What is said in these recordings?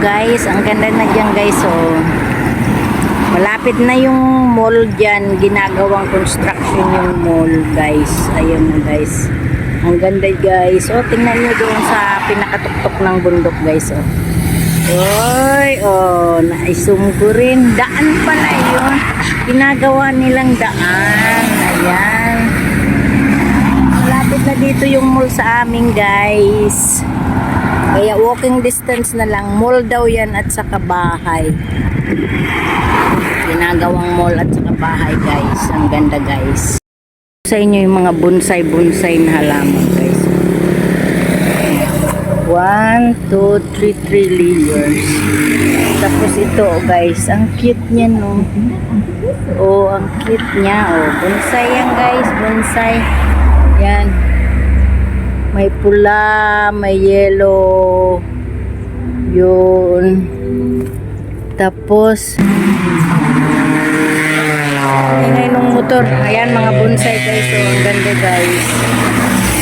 Guys, ang ganda na dyan guys. Oh. Malapit na yung mall dyan. Ginagawang construction yung mall guys. Ayun na guys. Ang ganda guys. Oh, tingnan nyo doon sa pinakatuktok ng bundok guys. Oh. Oy, oh, naisum ko rin. Daan pala yun. Ginagawa nilang daan. Ayan. Malapit na dito yung mall sa amin guys. Kaya walking distance na lang. Mall daw yan at saka bahay. Ginagawang mall at saka bahay guys. Ang ganda guys. Sa inyo yung mga bonsai na halaman guys. 1, 2, 3 layers. Tapos ito guys. Ang cute niya no. Oh, ang cute niya. Oh, bonsai yan guys. Bonsai. Yan. May pula, may yellow. Yun. Tapos ingay ng motor. Ayan mga bonsai guys. Oh, ang ganda guys.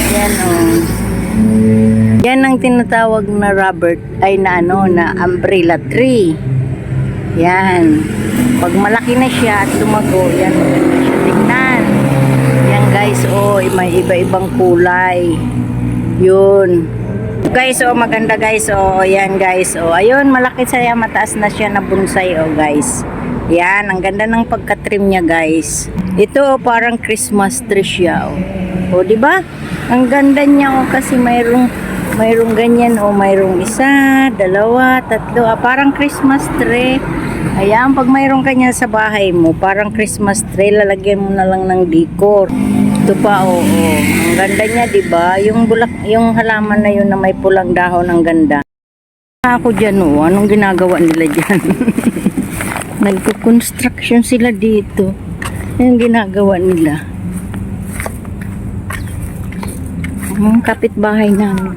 Ayan oh. Yan ang tinatawag na rubber ay na ano na umbrella tree. Yan. Pag malaki na siya at tumago, yan maganda siya tingnan. Yan guys, oh, may iba-ibang kulay. Yun. Guys, oh, maganda guys. Oh, yan guys. Oh, ayun, malaki siya, mataas na siya na bonsai, oh, guys. Yan, ang ganda ng pagka-trim niya, guys. Ito, oh, parang Christmas tree siya, oh. Oh, di ba? Ang ganda niya, oh, kasi mayroong ganyan, oh, mayroong isa, dalawa, tatlo, ah, parang Christmas tree. Ayan, pag mayroong kanya sa bahay mo, parang Christmas tree, lalagyan mo na lang ng decor. Ito pa, oo. Ang ganda niya, 'di ba? Yung halaman na 'yun na may pulang dahon, ang ganda. Ako diyan, oh, anong ginagawa nila diyan? Nagko-construction sila dito. Yung ginagawa nila. Ang kapitbahay namin.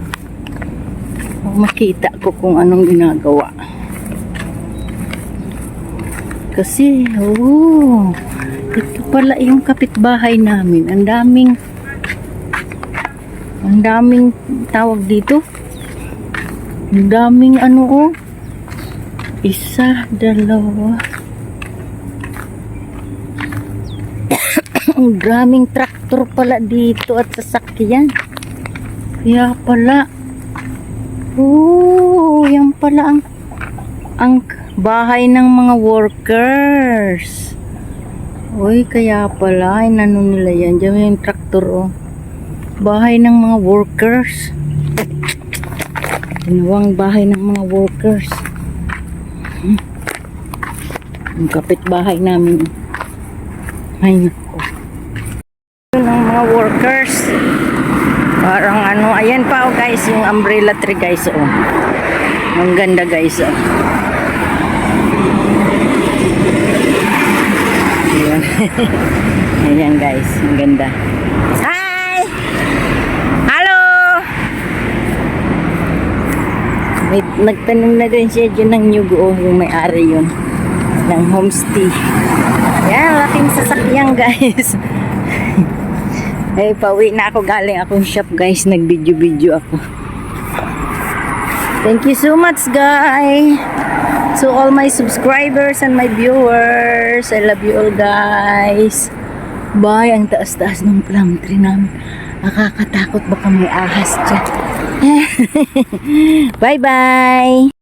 Makita ko kung anong ginagawa. Kasi, oh, ito pala yung kapitbahay namin. Ang daming tawag dito. Ang daming ano, oh. Isa, dalawa. Ang daming traktor pala dito at sasakyan. Kaya pala. Oh, yan pala ang bahay ng mga workers. Uy, kaya pala, inano nila yan. Diyan yung traktor, oh. Bahay ng mga workers. Ginawang bahay ng mga workers. Ang kapitbahay namin. Ay, nako. Yun ang mga workers. Parang ano, ayan pa, oh, guys, yung umbrella tree, guys, oh. Ang ganda, guys, oh. Ayan guys, ang ganda. Hi! Hello! Nagtanim na din siya dyan ng nyugo, oh, yung may-ari yun ng homestay. Ayan, laking sasakyan guys. Eh, pauwi na ako, galing akong shop guys, nag-video ako. Thank you so much guys. So all my subscribers and my viewers, I love you all guys. Bye, ang taas-taas ng plum tree namin. Nakakatakot, baka may ahas dyan. Bye bye.